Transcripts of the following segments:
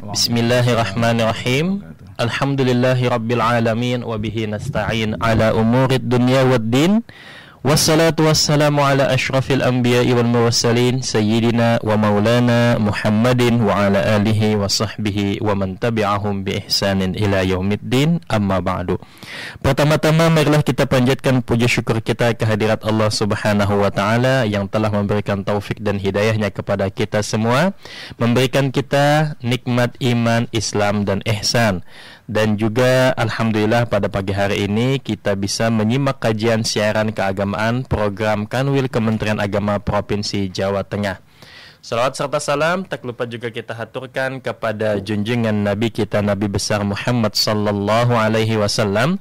Bismillahirrahmanirrahim. Alhamdulillahirabbil alamin wa bihi nasta'in ala umurid dunya waddin. Wassalatu wassalamu ala asyrafil anbiya'i wal mursalin sayyidina wa maulana Muhammadin wa ala alihi wa sahbihi wa man tabi'ahum bi ihsanin ila yaumiddin, amma ba'du. Pertama-tama marilah kita panjatkan puji syukur kita kehadirat Allah Subhanahu wa taala yang telah memberikan taufik dan hidayahnya kepada kita semua, memberikan kita nikmat iman, Islam dan ihsan. Dan juga alhamdulillah pada pagi hari ini kita bisa menyimak kajian siaran keagamaan program Kanwil Kementerian Agama Provinsi Jawa Tengah. Salawat serta salam tak lupa juga kita haturkan kepada junjungan Nabi kita, Nabi besar Muhammad sallallahu alaihi wasallam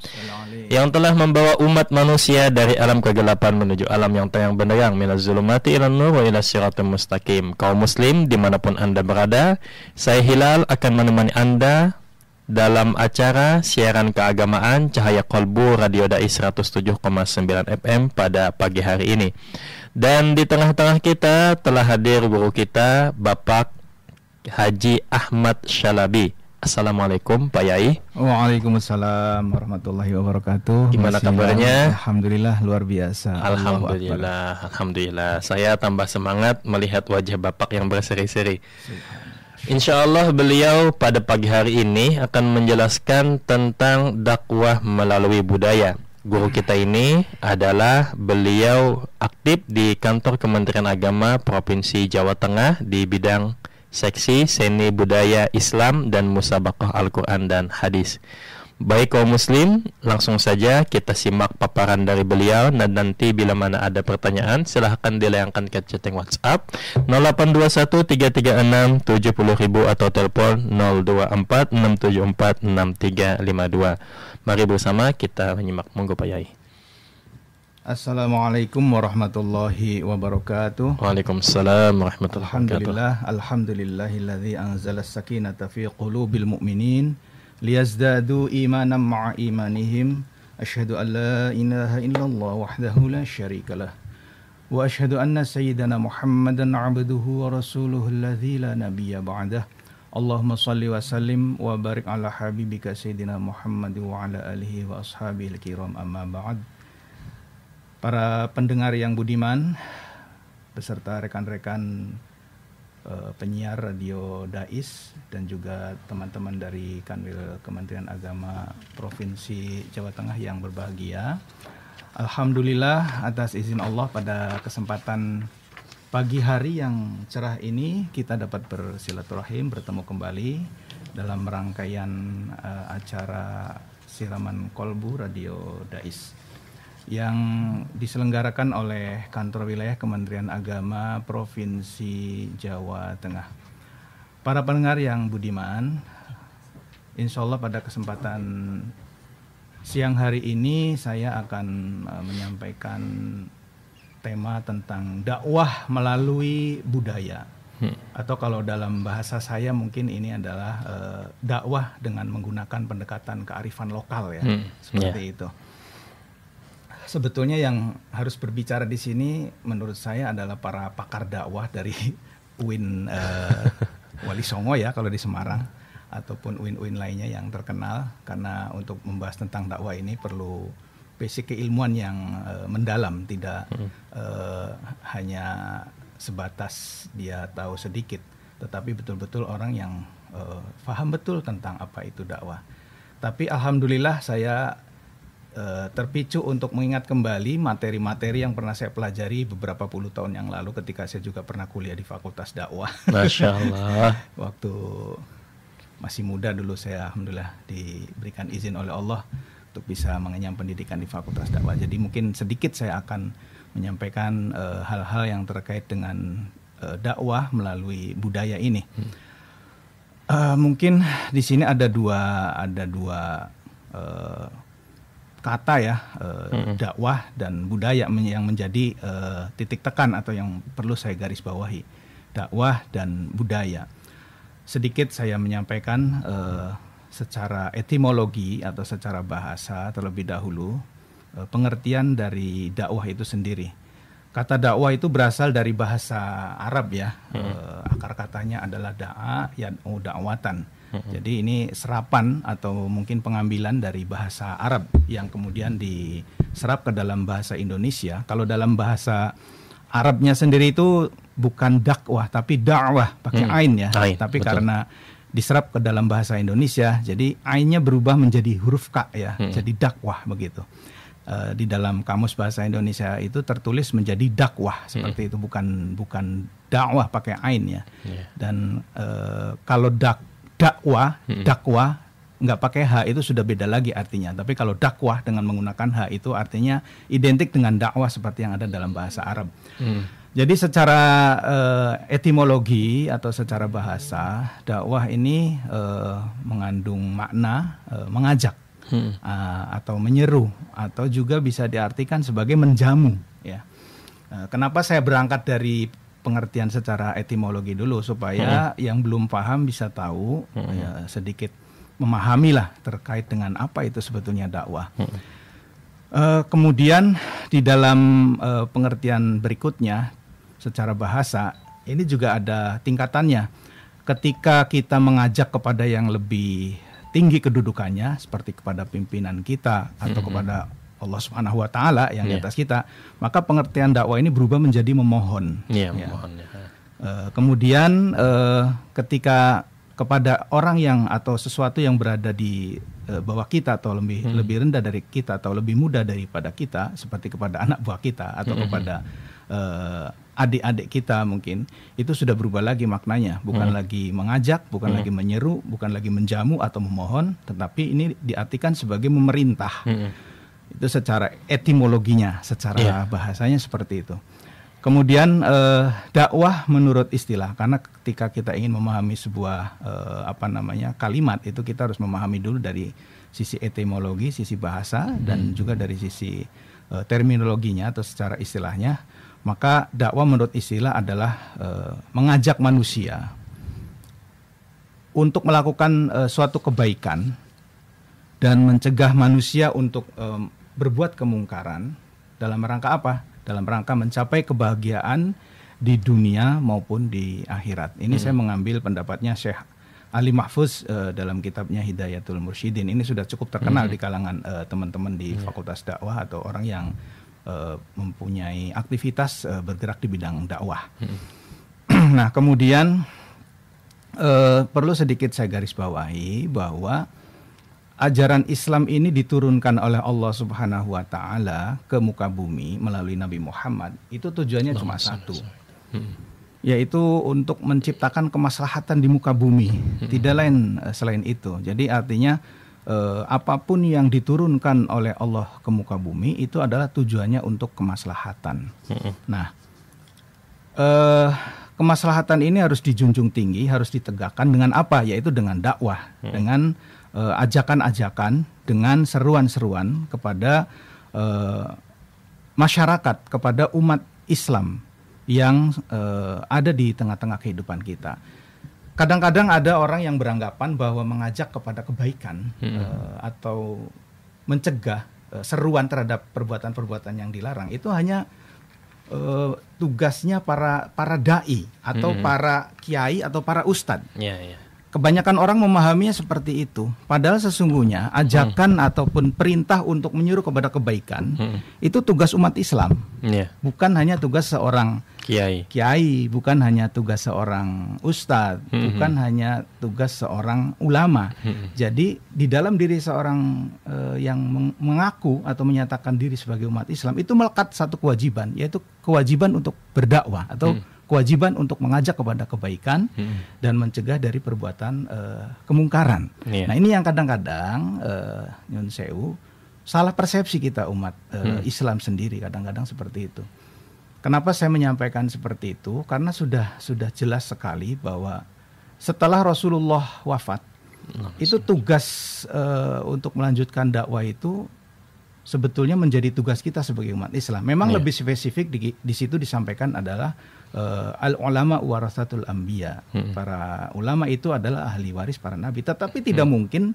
yang telah membawa umat manusia dari alam kegelapan menuju alam yang terang benderang, minaz zulumati ilan nur wa ila siratal mustaqim. Kaum muslim dimanapun Anda berada, saya Hilal akan menemani Anda dalam acara siaran keagamaan Cahaya Kolbu Radio Dai 107,9 FM pada pagi hari ini. Dan di tengah-tengah kita telah hadir guru kita Bapak Haji Ahmad Syalabi. Assalamualaikum Pak Yai. Waalaikumsalam warahmatullahi wabarakatuh. Gimana kabarnya? Alhamdulillah luar biasa. Alhamdulillah. Saya tambah semangat melihat wajah Bapak yang berseri-seri. Insya Allah beliau pada pagi hari ini akan menjelaskan tentang dakwah melalui budaya. Guru kita ini adalah beliau aktif di kantor Kementerian Agama Provinsi Jawa Tengah di bidang seksi seni budaya Islam dan musabaqah Al-Quran dan Hadis. Baik kaum muslim, langsung saja kita simak paparan dari beliau, dan nanti bila mana ada pertanyaan silahkan dilayangkan ke chatting WhatsApp 0821 336 70.000 atau telepon 024 674 6352. Mari bersama kita menyimak. Monggo Pak Yai. Assalamualaikum warahmatullahi wabarakatuh. Waalaikumsalam warahmatullahi wabarakatuh. Alhamdulillahilladzi anzala as-sakinata fi qulubil mu'minin liyazdadu imanan ma'a imanihim. Asyhadu an la ilaha illallah wahdahu la syarikalah wa asyhadu anna sayyidana Muhammadan abduhu wa rasuluhu alladzi la nabiyya ba'dah. Allahumma salli wa sallim wa barik ala habibika sayyidina Muhammad wa ala alihi wa ashabihi al-kiram, amma ba'd. Para pendengar yang budiman beserta rekan-rekan penyiar Radio Dais dan juga teman-teman dari Kanwil Kementerian Agama Provinsi Jawa Tengah yang berbahagia. Alhamdulillah atas izin Allah pada kesempatan pagi hari yang cerah ini kita dapat bersilaturahim, bertemu kembali dalam rangkaian acara siraman kolbu Radio Dais yang diselenggarakan oleh Kantor Wilayah Kementerian Agama Provinsi Jawa Tengah. Para pendengar yang budiman, insya Allah pada kesempatan siang hari ini saya akan menyampaikan tema tentang dakwah melalui budaya. Atau kalau dalam bahasa saya mungkin ini adalah dakwah dengan menggunakan pendekatan kearifan lokal ya, seperti itu. Sebetulnya yang harus berbicara di sini menurut saya adalah para pakar dakwah dari UIN Wali Songo ya kalau di Semarang, ataupun UIN-UIN lainnya yang terkenal, karena untuk membahas tentang dakwah ini perlu basic keilmuan yang mendalam, tidak hanya sebatas dia tahu sedikit, tetapi betul-betul orang yang paham betul tentang apa itu dakwah. Tapi alhamdulillah saya terpicu untuk mengingat kembali materi-materi yang pernah saya pelajari beberapa puluh tahun yang lalu ketika saya juga pernah kuliah di Fakultas Dakwah. Masya Allah. Waktu masih muda dulu saya alhamdulillah diberikan izin oleh Allah untuk bisa mengenyam pendidikan di Fakultas Dakwah. Jadi mungkin sedikit saya akan menyampaikan hal-hal yang terkait dengan dakwah melalui budaya ini. Mungkin di sini ada dua kata ya, dakwah dan budaya yang menjadi titik tekan atau yang perlu saya garis bawahi, dakwah dan budaya. Sedikit saya menyampaikan secara etimologi atau secara bahasa terlebih dahulu pengertian dari dakwah itu sendiri. Kata dakwah itu berasal dari bahasa Arab ya, akar katanya adalah da'a yad'u da'watan. Jadi ini serapan atau mungkin pengambilan dari bahasa Arab yang kemudian diserap ke dalam bahasa Indonesia. Kalau dalam bahasa Arabnya sendiri itu bukan dakwah tapi dakwah pakai ain ya. Tapi betul. Karena diserap ke dalam bahasa Indonesia, jadi ainnya berubah menjadi huruf ka ya. Jadi dakwah begitu. Di dalam kamus bahasa Indonesia itu tertulis menjadi dakwah seperti itu, bukan dakwah pakai ain ya. Dan kalau dakwah nggak pakai h itu sudah beda lagi artinya. Tapi kalau dakwah dengan menggunakan h itu artinya identik dengan dakwah seperti yang ada dalam bahasa Arab. Jadi secara etimologi atau secara bahasa, dakwah ini mengandung makna mengajak. Atau menyeru, atau juga bisa diartikan sebagai menjamu ya. Kenapa saya berangkat dari pengertian secara etimologi dulu supaya yang belum paham bisa tahu ya, sedikit memahami lah terkait dengan apa itu sebetulnya dakwah. Kemudian di dalam pengertian berikutnya secara bahasa ini juga ada tingkatannya. Ketika kita mengajak kepada yang lebih tinggi kedudukannya seperti kepada pimpinan kita atau kepada Allah Subhanahu wa taala yang di atas kita, maka pengertian dakwah ini berubah menjadi memohon. Memohon. Kemudian ketika kepada orang yang atau sesuatu yang berada di bawah kita atau lebih rendah dari kita atau lebih muda daripada kita, seperti kepada anak buah kita atau kepada adik-adik kita mungkin, itu sudah berubah lagi maknanya, bukan lagi mengajak, bukan lagi menyeru, bukan lagi menjamu atau memohon, tetapi ini diartikan sebagai memerintah. Itu secara etimologinya, secara bahasanya seperti itu. Kemudian dakwah menurut istilah, karena ketika kita ingin memahami sebuah kalimat itu kita harus memahami dulu dari sisi etimologi, sisi bahasa dan juga dari sisi terminologinya atau secara istilahnya. Maka dakwah menurut istilah adalah mengajak manusia untuk melakukan suatu kebaikan dan mencegah manusia untuk berbuat kemungkaran dalam rangka apa? Dalam rangka mencapai kebahagiaan di dunia maupun di akhirat. Ini saya mengambil pendapatnya Syekh Ali Mahfuz dalam kitabnya Hidayatul Mursyidin. Ini sudah cukup terkenal di kalangan teman-teman di Fakultas Dakwah atau orang yang mempunyai aktivitas bergerak di bidang dakwah. Nah, kemudian perlu sedikit saya garis bawahi bahwa ajaran Islam ini diturunkan oleh Allah Subhanahu wa taala ke muka bumi melalui Nabi Muhammad. Itu tujuannya cuma satu. Yaitu untuk menciptakan kemaslahatan di muka bumi. Tidak lain selain itu. Jadi artinya apapun yang diturunkan oleh Allah ke muka bumi itu adalah tujuannya untuk kemaslahatan. Nah, kemaslahatan ini harus dijunjung tinggi, harus ditegakkan dengan apa? Yaitu dengan dakwah, dengan ajakan-ajakan, dengan seruan-seruan kepada masyarakat, kepada umat Islam yang ada di tengah-tengah kehidupan kita. Kadang-kadang ada orang yang beranggapan bahwa mengajak kepada kebaikan atau mencegah seruan terhadap perbuatan-perbuatan yang dilarang itu hanya tugasnya para dai atau para kiai atau para ustadz. Kebanyakan orang memahaminya seperti itu. Padahal sesungguhnya ajakan ataupun perintah untuk menyuruh kepada kebaikan itu tugas umat Islam. Bukan hanya tugas seorang kiai, bukan hanya tugas seorang ustadz, bukan hanya tugas seorang ulama. Jadi di dalam diri seorang yang mengaku atau menyatakan diri sebagai umat Islam itu melekat satu kewajiban, yaitu kewajiban untuk berdakwah atau kewajiban untuk mengajak kepada kebaikan dan mencegah dari perbuatan kemungkaran. Nah, ini yang kadang-kadang nyun sewu salah persepsi kita umat Islam sendiri kadang-kadang seperti itu. Kenapa saya menyampaikan seperti itu? Karena sudah jelas sekali bahwa setelah Rasulullah wafat, itu tugas untuk melanjutkan dakwah itu sebetulnya menjadi tugas kita sebagai umat Islam. Memang lebih spesifik di situ disampaikan adalah al-ulama warasatul anbiya. Para ulama itu adalah ahli waris para nabi. Tetapi tidak mungkin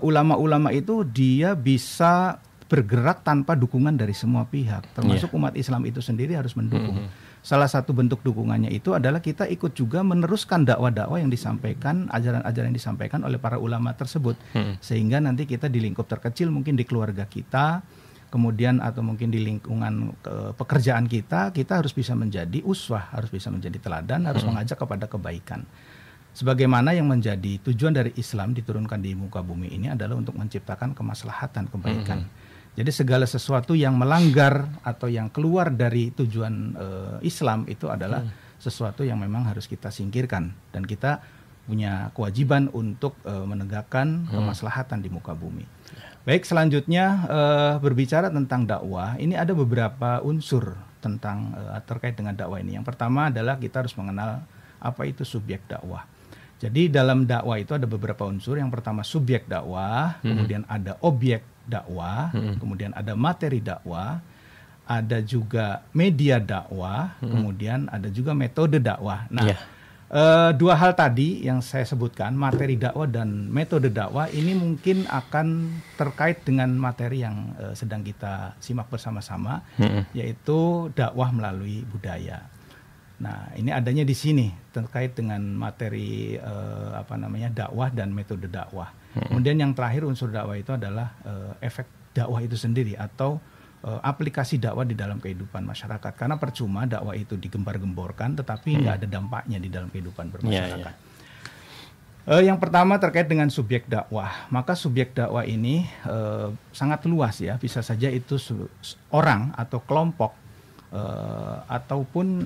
ulama-ulama itu dia bisa bergerak tanpa dukungan dari semua pihak, termasuk umat Islam itu sendiri harus mendukung. salah satu bentuk dukungannya itu adalah kita ikut juga meneruskan dakwah-dakwah yang disampaikan, ajaran-ajaran yang disampaikan oleh para ulama tersebut. Sehingga nanti kita di lingkup terkecil, mungkin di keluarga kita, kemudian atau mungkin di lingkungan pekerjaan kita harus bisa menjadi uswah, harus bisa menjadi teladan, harus mengajak kepada kebaikan. Sebagaimana yang menjadi tujuan dari Islam diturunkan di muka bumi ini adalah untuk menciptakan kemaslahatan, kebaikan. Jadi segala sesuatu yang melanggar atau yang keluar dari tujuan Islam itu adalah sesuatu yang memang harus kita singkirkan, dan kita punya kewajiban untuk menegakkan kemaslahatan di muka bumi. Baik, selanjutnya berbicara tentang dakwah, ini ada beberapa unsur tentang terkait dengan dakwah ini. Yang pertama adalah kita harus mengenal apa itu subjek dakwah. Jadi dalam dakwah itu ada beberapa unsur. Yang pertama subjek dakwah, kemudian ada objek dakwah, kemudian ada materi dakwah, ada juga media dakwah, kemudian ada juga metode dakwah. Nah, dua hal tadi yang saya sebutkan, materi dakwah dan metode dakwah, ini mungkin akan terkait dengan materi yang sedang kita simak bersama-sama, yaitu dakwah melalui budaya. Nah, ini adanya di sini terkait dengan materi dakwah dan metode dakwah. Kemudian yang terakhir unsur dakwah itu adalah efek dakwah itu sendiri atau aplikasi dakwah di dalam kehidupan masyarakat. Karena percuma dakwah itu digembar-gemborkan tetapi nggak ada dampaknya di dalam kehidupan bermasyarakat. Yang pertama terkait dengan subjek dakwah. Maka subjek dakwah ini sangat luas ya. Bisa saja itu orang atau kelompok ataupun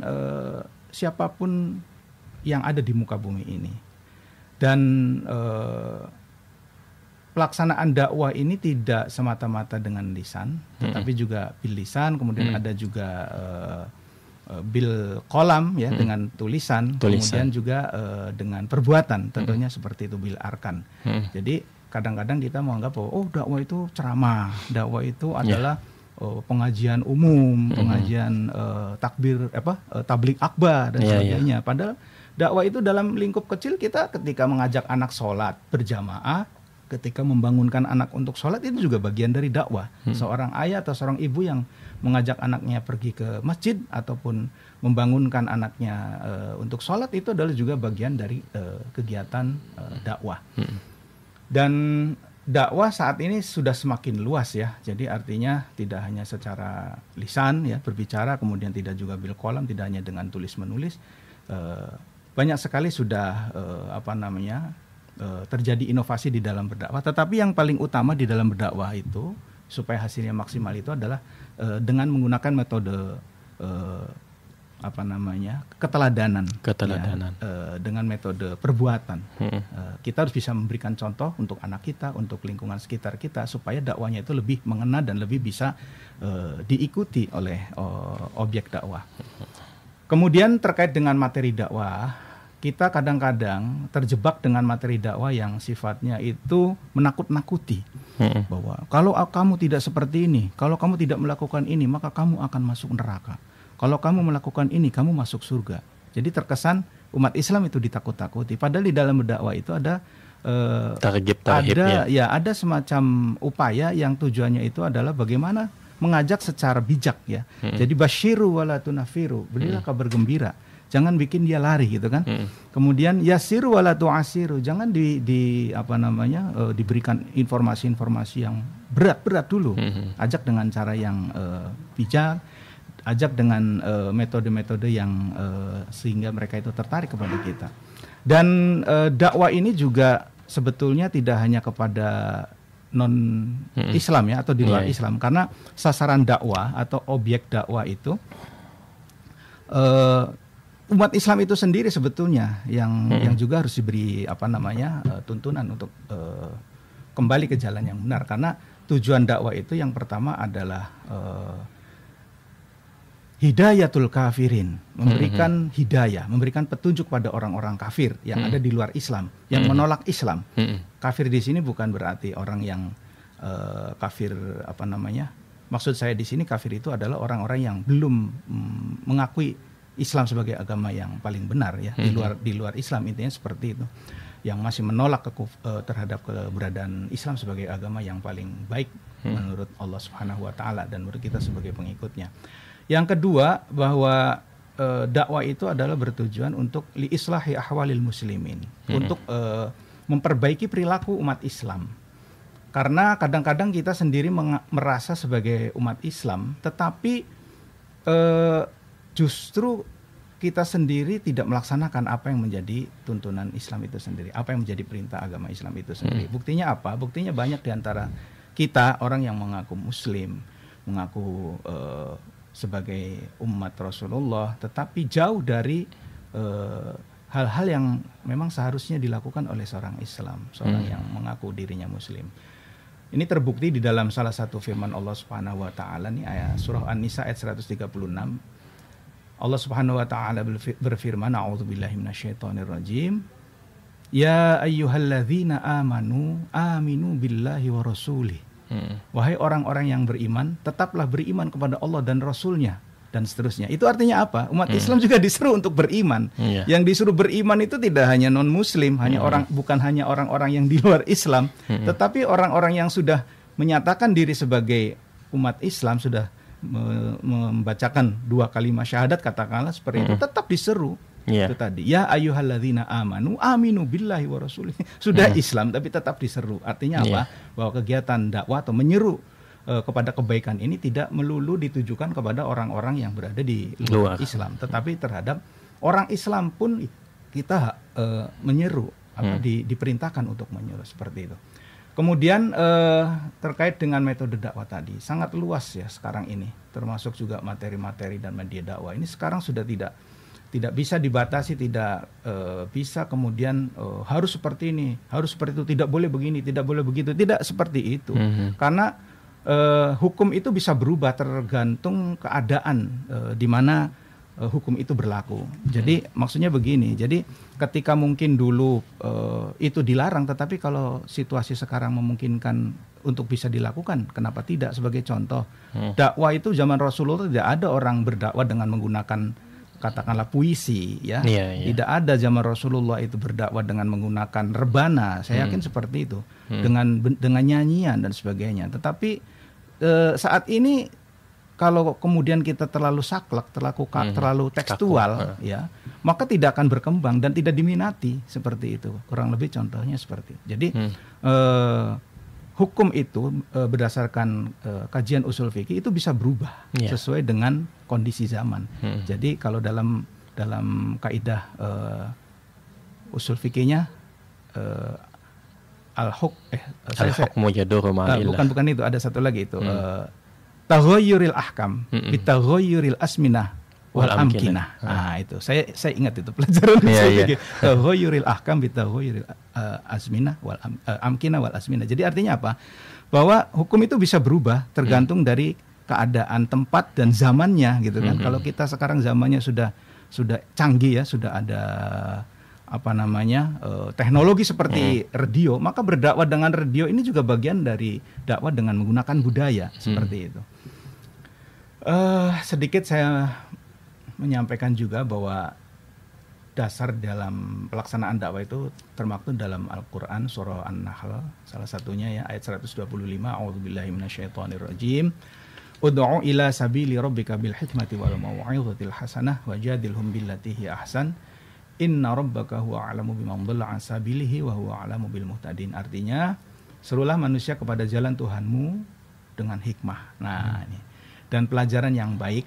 siapapun yang ada di muka bumi ini. Dan pelaksanaan dakwah ini tidak semata-mata dengan lisan, tetapi juga bil lisan, kemudian ada juga bil qalam ya, dengan tulisan, kemudian juga dengan perbuatan, tentunya seperti itu bil arkan. Jadi kadang-kadang kita menganggap dakwah itu ceramah, dakwah itu adalah pengajian umum, pengajian tablik akbar dan sebagainya. Padahal dakwah itu dalam lingkup kecil, kita ketika mengajak anak sholat berjamaah, ketika membangunkan anak untuk sholat, itu juga bagian dari dakwah. Seorang ayah atau seorang ibu yang mengajak anaknya pergi ke masjid ataupun membangunkan anaknya untuk sholat, itu adalah juga bagian dari kegiatan dakwah. Dan dakwah saat ini sudah semakin luas ya. Jadi artinya tidak hanya secara lisan ya, berbicara, kemudian tidak juga bil qalam, tidak hanya dengan tulis menulis. Banyak sekali sudah terjadi inovasi di dalam berdakwah. Tetapi yang paling utama di dalam berdakwah itu supaya hasilnya maksimal itu adalah dengan menggunakan metode keteladanan. Ya, dengan metode perbuatan. Kita harus bisa memberikan contoh untuk anak kita, untuk lingkungan sekitar kita, supaya dakwahnya itu lebih mengena dan lebih bisa diikuti oleh objek dakwah. Kemudian terkait dengan materi dakwah, kita kadang-kadang terjebak dengan materi dakwah yang sifatnya itu menakut-nakuti. Bahwa kalau kamu tidak seperti ini, kalau kamu tidak melakukan ini, maka kamu akan masuk neraka. Kalau kamu melakukan ini, kamu masuk surga. Jadi terkesan umat Islam itu ditakut-takuti. Padahal di dalam berdakwah itu ada ada semacam upaya yang tujuannya itu adalah bagaimana mengajak secara bijak ya. Jadi basyiru wala tunafiru, berilah kabar gembira, jangan bikin dia lari gitu kan. Kemudian yasiru wala tu'asiru, jangan diberikan informasi-informasi yang berat-berat dulu. Ajak dengan cara yang bijak, ajak dengan metode-metode yang sehingga mereka itu tertarik kepada kita. Dan dakwah ini juga sebetulnya tidak hanya kepada non-Islam ya, atau di luar Islam, karena sasaran dakwah atau objek dakwah itu umat Islam itu sendiri sebetulnya yang juga harus diberi tuntunan untuk kembali ke jalan yang benar. Karena tujuan dakwah itu yang pertama adalah hidayatul kafirin, memberikan hidayah, memberikan petunjuk pada orang-orang kafir yang ada di luar Islam, yang menolak Islam. Kafir di sini bukan berarti orang yang kafir maksud saya di sini kafir itu adalah orang-orang yang belum mengakui Islam sebagai agama yang paling benar ya. Di luar Islam, intinya seperti itu. Yang masih menolak terhadap keberadaan Islam sebagai agama yang paling baik menurut Allah Subhanahu wa taala dan menurut kita sebagai pengikutnya. Yang kedua, bahwa dakwah itu adalah bertujuan untuk liislahi ahwalil muslimin, untuk memperbaiki perilaku umat Islam. Karena kadang-kadang kita sendiri merasa sebagai umat Islam, tetapi justru kita sendiri tidak melaksanakan apa yang menjadi tuntunan Islam itu sendiri, apa yang menjadi perintah agama Islam itu sendiri. Buktinya apa? Buktinya banyak diantara kita orang yang mengaku Muslim, mengaku sebagai umat Rasulullah, tetapi jauh dari hal-hal yang memang seharusnya dilakukan oleh seorang Islam, seorang yang mengaku dirinya Muslim. Ini terbukti di dalam salah satu firman Allah Subhanahu wa taala nih, ayat surah An-Nisa ayat 136. Allah Subhanahu wa taala berfirman, a'udzubillahi minasyaitonirrajim. Ya ayyuhalladzina aminu billahi wa rasulih. Wahai orang-orang yang beriman, tetaplah beriman kepada Allah dan Rasulnya, dan seterusnya. Itu artinya apa? Umat Islam juga disuruh untuk beriman. Yang disuruh beriman itu tidak hanya non-Muslim, bukan hanya orang-orang yang di luar Islam, tetapi orang-orang yang sudah menyatakan diri sebagai umat Islam, sudah membacakan 2 kalimat syahadat, katakanlah seperti itu, tetap diseru. Itu tadi, ya ayyuhalladzina aminu billahi wa rasulih. Sudah Islam tapi tetap diseru. Artinya apa? Bahwa kegiatan dakwah atau menyeru kepada kebaikan ini tidak melulu ditujukan kepada orang-orang yang berada di luar Islam, tetapi terhadap orang Islam pun kita menyeru, diperintahkan untuk menyeru seperti itu. Kemudian terkait dengan metode dakwah tadi, sangat luas ya sekarang ini, termasuk juga materi-materi dan media dakwah ini sekarang sudah tidak bisa dibatasi, tidak bisa kemudian harus seperti ini, harus seperti itu, tidak boleh begini, tidak boleh begitu, tidak seperti itu. Karena hukum itu bisa berubah tergantung keadaan di mana hukum itu berlaku. Jadi maksudnya begini, jadi ketika mungkin dulu itu dilarang, tetapi kalau situasi sekarang memungkinkan untuk bisa dilakukan, kenapa tidak? Sebagai contoh, dakwah itu zaman Rasulullah tidak ada orang berdakwah dengan menggunakan katakanlah puisi, ya. Tidak ada zaman Rasulullah itu berdakwah dengan menggunakan rebana. Saya yakin seperti itu, dengan nyanyian dan sebagainya. Tetapi saat ini kalau kemudian kita terlalu saklek, terlalu tekstual, ya, maka tidak akan berkembang dan tidak diminati seperti itu. Kurang lebih contohnya seperti itu. Jadi hukum itu berdasarkan kajian usul fikih itu bisa berubah sesuai dengan kondisi zaman. Jadi kalau dalam kaidah usul fikihnya al-hukmu yaduru ma'illah. Bukan itu, ada satu lagi itu. Taghayyuril ahkam bitaghayyuril asminah wal amkinah. Nah, itu saya ingat itu pelajaran usul fikih. Taghayyuril ahkam bitaghayyuril asminah wal amkinah wal asminah. Jadi artinya apa? Bahwa hukum itu bisa berubah tergantung dari keadaan tempat dan zamannya gitu kan. Kalau kita sekarang zamannya sudah canggih ya, sudah ada teknologi seperti radio, maka berdakwah dengan radio ini juga bagian dari dakwah dengan menggunakan budaya seperti itu. Sedikit saya menyampaikan juga bahwa dasar dalam pelaksanaan dakwah itu termaktub dalam Al-Quran surah An-Nahl, salah satunya ya ayat 125, a'udzubillahi minasyaitonirrajim. Ud'u ila sabili rabbika bil hikmati wal mau'izatil hasanah wajadilhum billati hi ahsan. Inna rabbaka huwa a'lamu biman dhalla an sabilihi wa huwa a'lamu bil muhtadin. Artinya, serulah manusia kepada jalan Tuhanmu dengan hikmah. Nah, ini. Dan pelajaran yang baik,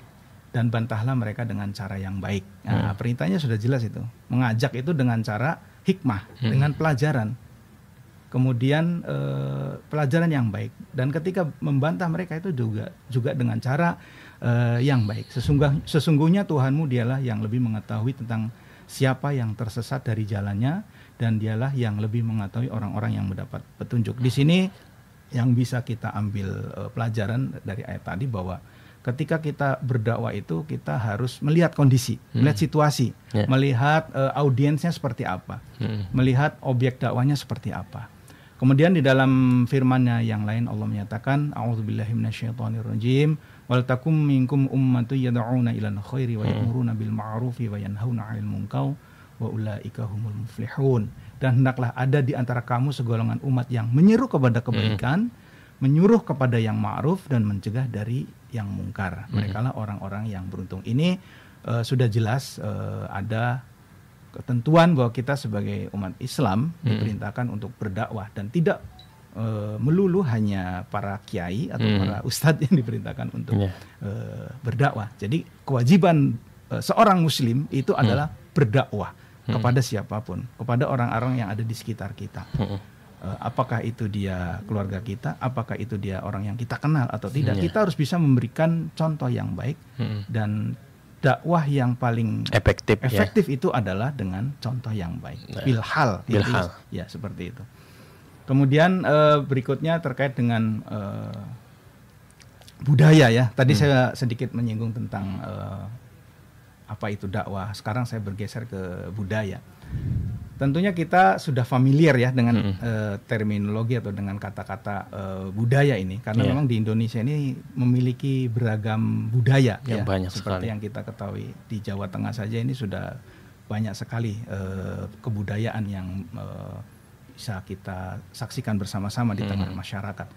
dan bantahlah mereka dengan cara yang baik. Nah, perintahnya sudah jelas itu. Mengajak itu dengan cara hikmah, dengan pelajaran. Kemudian pelajaran yang baik. Dan ketika membantah mereka itu juga dengan cara yang baik. Sesungguhnya Tuhanmu dialah yang lebih mengetahui tentang siapa yang tersesat dari jalannya, dan dialah yang lebih mengetahui orang-orang yang mendapat petunjuk. Di sini yang bisa kita ambil pelajaran dari ayat tadi, bahwa ketika kita berdakwah itu kita harus melihat kondisi, melihat situasi, melihat audiensnya seperti apa, melihat objek dakwahnya seperti apa. Kemudian di dalam firman-Nya yang lain Allah menyatakan, a'udzubillahi minasyaitonirrajim, wal takum minkum ummatun yad'una ilal khairi wa ya'muruna bil ma'rufi wa yanhauna 'anil munkar wa ulaika humul muflihun. Dan hendaklah ada di antara kamu segolongan umat yang menyeru kepada kebaikan, menyuruh kepada yang ma'ruf dan mencegah dari yang mungkar. Merekalah orang-orang yang beruntung. Ini sudah jelas ada ketentuan bahwa kita sebagai umat Islam diperintahkan untuk berdakwah dan tidak melulu hanya para kiai atau para ustadz yang diperintahkan untuk berdakwah. Jadi kewajiban seorang muslim itu adalah berdakwah kepada siapapun, kepada orang-orang yang ada di sekitar kita. Apakah itu dia keluarga kita, apakah itu dia orang yang kita kenal atau tidak, kita harus bisa memberikan contoh yang baik dan dakwah yang paling efektif itu adalah dengan contoh yang baik. Bilhal. Ya, seperti itu. Kemudian berikutnya terkait dengan budaya ya. Tadi saya sedikit menyinggung tentang apa itu dakwah. Sekarang saya bergeser ke budaya. Tentunya kita sudah familiar ya dengan terminologi atau dengan kata-kata budaya ini, karena memang di Indonesia ini memiliki beragam budaya yang banyak seperti sekali. yang kita ketahui di Jawa Tengah saja ini sudah banyak sekali kebudayaan yang bisa kita saksikan bersama-sama di tengah masyarakat.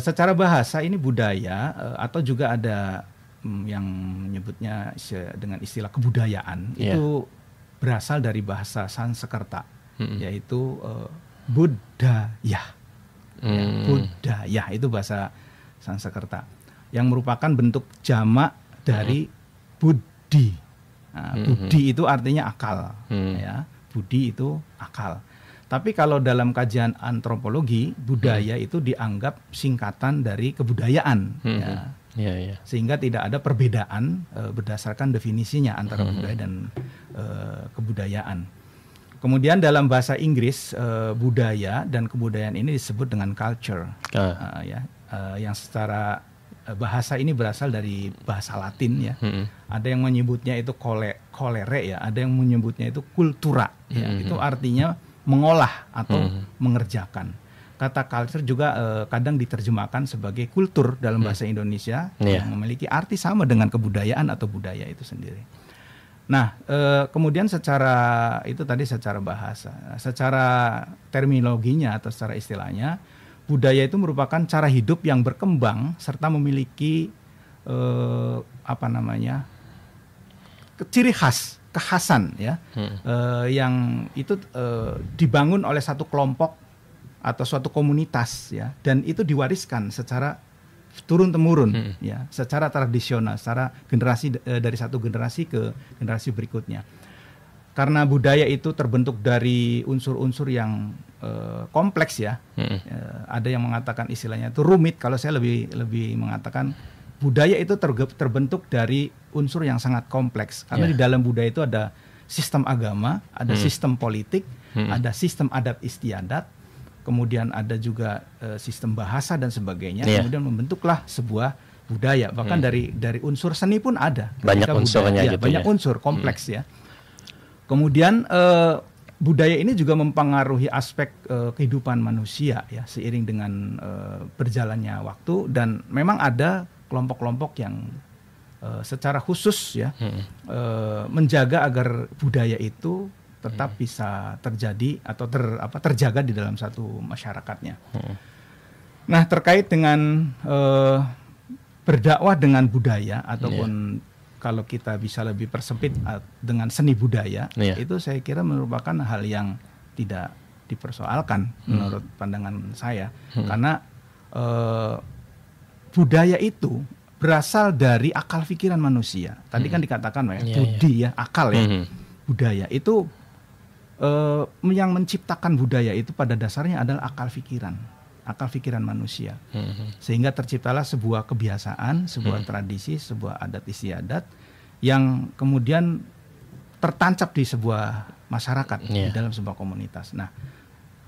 Secara bahasa ini budaya atau juga ada yang menyebutnya dengan istilah kebudayaan itu berasal dari bahasa Sanskerta, yaitu budaya. Budaya itu bahasa Sanskerta yang merupakan bentuk jamak dari budi. Nah, budi itu artinya akal, ya. Budi itu akal. Tapi kalau dalam kajian antropologi, budaya itu dianggap singkatan dari kebudayaan, sehingga tidak ada perbedaan berdasarkan definisinya antara budaya dan kebudayaan. Kemudian dalam bahasa Inggris, budaya dan kebudayaan ini disebut dengan culture, yang secara bahasa ini berasal dari bahasa Latin ya. Ada yang menyebutnya itu kolere ya, ada yang menyebutnya itu kultura. Ya. Itu artinya mengolah atau mengerjakan. Kata culture juga kadang diterjemahkan sebagai kultur dalam bahasa Indonesia yang memiliki arti sama dengan kebudayaan atau budaya itu sendiri. Nah, kemudian secara itu tadi secara bahasa, secara terminologinya atau secara istilahnya, budaya itu merupakan cara hidup yang berkembang serta memiliki ciri khas, kekhasan ya, yang itu dibangun oleh satu kelompok atau suatu komunitas ya, dan itu diwariskan secara turun temurun ya, secara tradisional, secara generasi dari satu generasi ke generasi berikutnya. Karena budaya itu terbentuk dari unsur-unsur yang kompleks ya, ada yang mengatakan istilahnya itu rumit. Kalau saya lebih mengatakan budaya itu terbentuk dari unsur yang sangat kompleks. Karena di dalam budaya itu ada sistem agama, ada sistem politik, ada sistem adat istiadat, kemudian ada juga sistem bahasa dan sebagainya. Kemudian membentuklah sebuah budaya. Bahkan dari unsur seni pun ada. Banyak unsurnya gitu banyak unsur kompleks ya. Kemudian budaya ini juga mempengaruhi aspek kehidupan manusia ya, seiring dengan berjalannya waktu, dan memang ada kelompok-kelompok yang secara khusus ya menjaga agar budaya itu tetap bisa terjadi atau terjaga di dalam satu masyarakatnya. Nah, terkait dengan berdakwah dengan budaya ataupun kalau kita bisa lebih persempit dengan seni budaya, itu saya kira merupakan hal yang tidak dipersoalkan menurut pandangan saya, karena budaya itu berasal dari akal pikiran manusia. Tadi kan dikatakan budi ya, akal ya. Budaya itu yang menciptakan budaya itu pada dasarnya adalah akal pikiran manusia. Sehingga terciptalah sebuah kebiasaan, sebuah tradisi, sebuah adat istiadat yang kemudian tertancap di sebuah masyarakat, di dalam sebuah komunitas. Nah,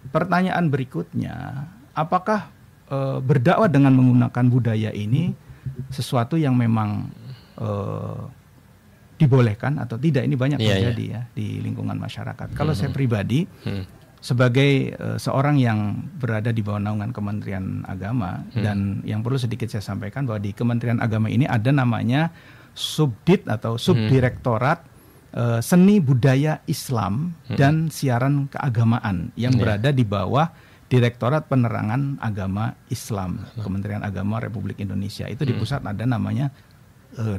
pertanyaan berikutnya, apakah berdakwah dengan menggunakan budaya ini sesuatu yang memang dibolehkan atau tidak? Ini banyak terjadi ya di lingkungan masyarakat. Kalau saya pribadi sebagai seorang yang berada di bawah naungan Kementerian Agama, dan yang perlu sedikit saya sampaikan bahwa di Kementerian Agama ini ada namanya Subdit atau Subdirektorat Seni Budaya Islam dan Siaran Keagamaan yang berada di bawah Direktorat Penerangan Agama Islam Kementerian Agama Republik Indonesia. Itu di pusat ada namanya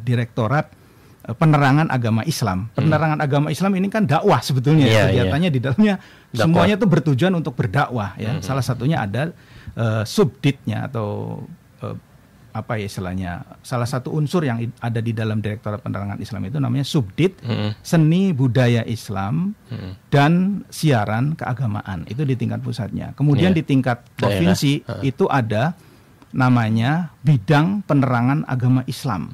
Direktorat penerangan agama Islam. Penerangan agama Islam ini kan dakwah sebetulnya. Kegiatannya di dalamnya semuanya itu bertujuan untuk berdakwah ya. Salah satunya ada subditnya atau apa ya istilahnya, salah satu unsur yang ada di dalam Direktorat Penerangan Islam itu namanya subdit seni budaya Islam dan siaran keagamaan, itu di tingkat pusatnya. Kemudian di tingkat provinsi itu ada namanya bidang penerangan agama Islam,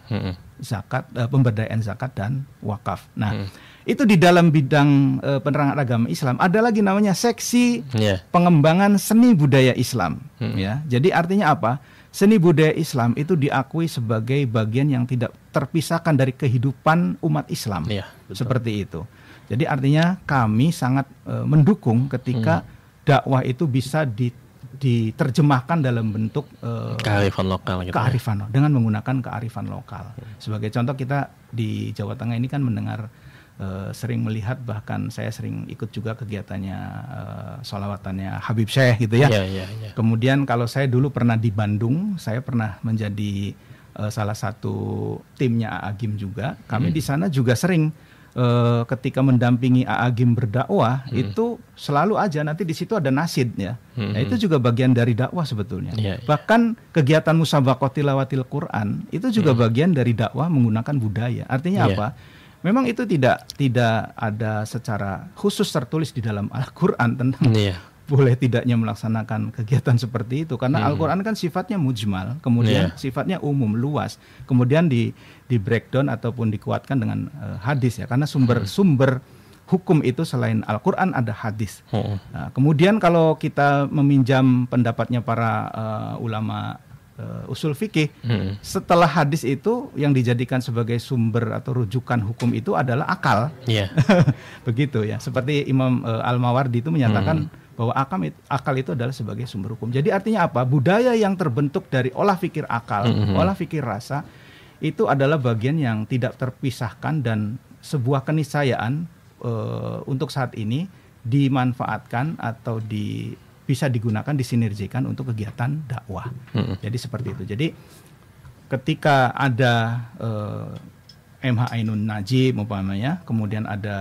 zakat, pemberdayaan zakat dan wakaf. Nah itu di dalam bidang penerangan agama Islam ada lagi namanya seksi pengembangan seni budaya Islam ya. Jadi artinya apa? Seni budaya Islam itu diakui sebagai bagian yang tidak terpisahkan dari kehidupan umat Islam. Seperti itu. Jadi artinya kami sangat mendukung ketika dakwah itu bisa diterjemahkan dalam bentuk kearifan lokal gitu, kearifan dengan menggunakan kearifan lokal. Sebagai contoh, kita di Jawa Tengah ini kan mendengar, sering melihat, bahkan saya sering ikut juga kegiatannya sholawatannya Habib Syekh gitu ya. Kemudian kalau saya dulu pernah di Bandung, saya pernah menjadi salah satu timnya A'agim juga. Kami di sana juga sering ketika mendampingi A'agim berdakwah itu selalu aja nanti di situ ada nasid ya. Nah, itu juga bagian dari dakwah sebetulnya. Bahkan kegiatan musabaqah tilawatil Quran itu juga bagian dari dakwah menggunakan budaya. Artinya apa? Memang itu tidak ada secara khusus tertulis di dalam Al-Qur'an tentang boleh tidaknya melaksanakan kegiatan seperti itu, karena Al-Qur'an kan sifatnya mujmal, kemudian sifatnya umum, luas, kemudian di breakdown ataupun dikuatkan dengan hadis ya, karena sumber hukum itu selain Al-Qur'an ada hadis. Nah, kemudian kalau kita meminjam pendapatnya para ulama usul fikih, setelah hadis itu yang dijadikan sebagai sumber atau rujukan hukum itu adalah akal. Begitu ya, seperti Imam Al-Mawardi itu menyatakan bahwa akal itu adalah sebagai sumber hukum. Jadi artinya apa? Budaya yang terbentuk dari olah fikir akal, olah fikir rasa, itu adalah bagian yang tidak terpisahkan dan sebuah keniscayaan untuk saat ini dimanfaatkan atau bisa digunakan, disinergikan untuk kegiatan dakwah. Jadi seperti itu. Jadi ketika ada MH Ainun Najib umpamanya, kemudian ada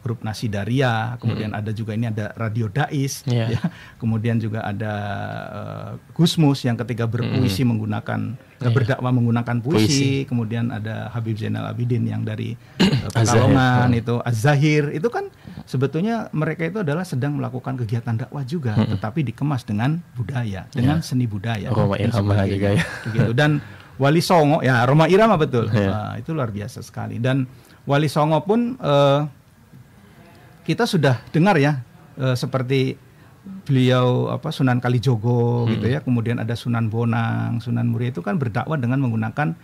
grup Nasidaria, kemudian ada juga ini ada Radio Dais, ya. Kemudian juga ada Gusmus yang ketika berpuisi menggunakan berdakwah menggunakan puisi, kemudian ada Habib Zainal Abidin yang dari Pekalongan itu Az-Zahir, itu kan sebetulnya mereka itu adalah sedang melakukan kegiatan dakwah juga, tetapi dikemas dengan budaya, dengan seni budaya. Roma Irama juga ya. Begitu. Dan Wali Songo, ya Roma Irama betul, itu luar biasa sekali. Dan Wali Songo pun kita sudah dengar ya, seperti beliau Sunan Kalijogo gitu ya, kemudian ada Sunan Bonang, Sunan Muria, itu kan berdakwah dengan menggunakan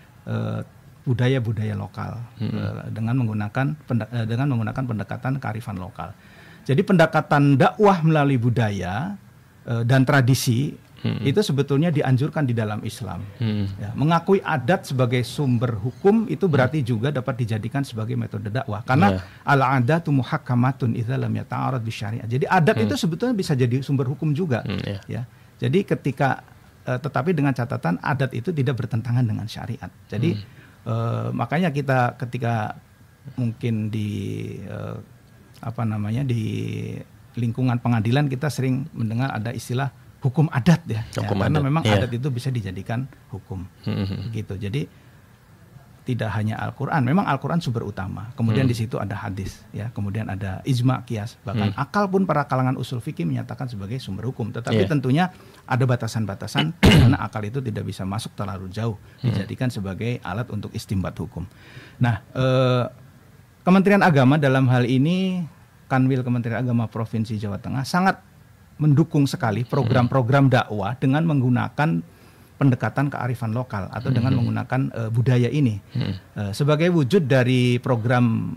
budaya-budaya lokal, dengan menggunakan pendekatan kearifan lokal. Jadi pendekatan dakwah melalui budaya dan tradisi itu sebetulnya dianjurkan di dalam Islam. Ya, mengakui adat sebagai sumber hukum itu berarti juga dapat dijadikan sebagai metode dakwah. Karena al-adatu muhakkamatun idza lam yata'arad bisyariah. Jadi adat itu sebetulnya bisa jadi sumber hukum juga. Ya. Jadi ketika tetapi dengan catatan adat itu tidak bertentangan dengan syariat. Jadi makanya kita ketika mungkin di di lingkungan pengadilan kita sering mendengar ada istilah hukum adat ya, karena memang adat itu bisa dijadikan hukum, gitu. Jadi tidak hanya Al-Quran, memang Al-Quran sumber utama. Kemudian di situ ada hadis, ya. Kemudian ada ijma, qiyas, bahkan akal pun para kalangan usul fikih menyatakan sebagai sumber hukum. Tetapi tentunya ada batasan-batasan karena akal itu tidak bisa masuk terlalu jauh, dijadikan sebagai alat untuk istimbat hukum. Nah, Kementerian Agama dalam hal ini, Kanwil Kementerian Agama Provinsi Jawa Tengah sangat mendukung sekali program-program dakwah dengan menggunakan pendekatan kearifan lokal atau dengan menggunakan budaya ini sebagai wujud dari program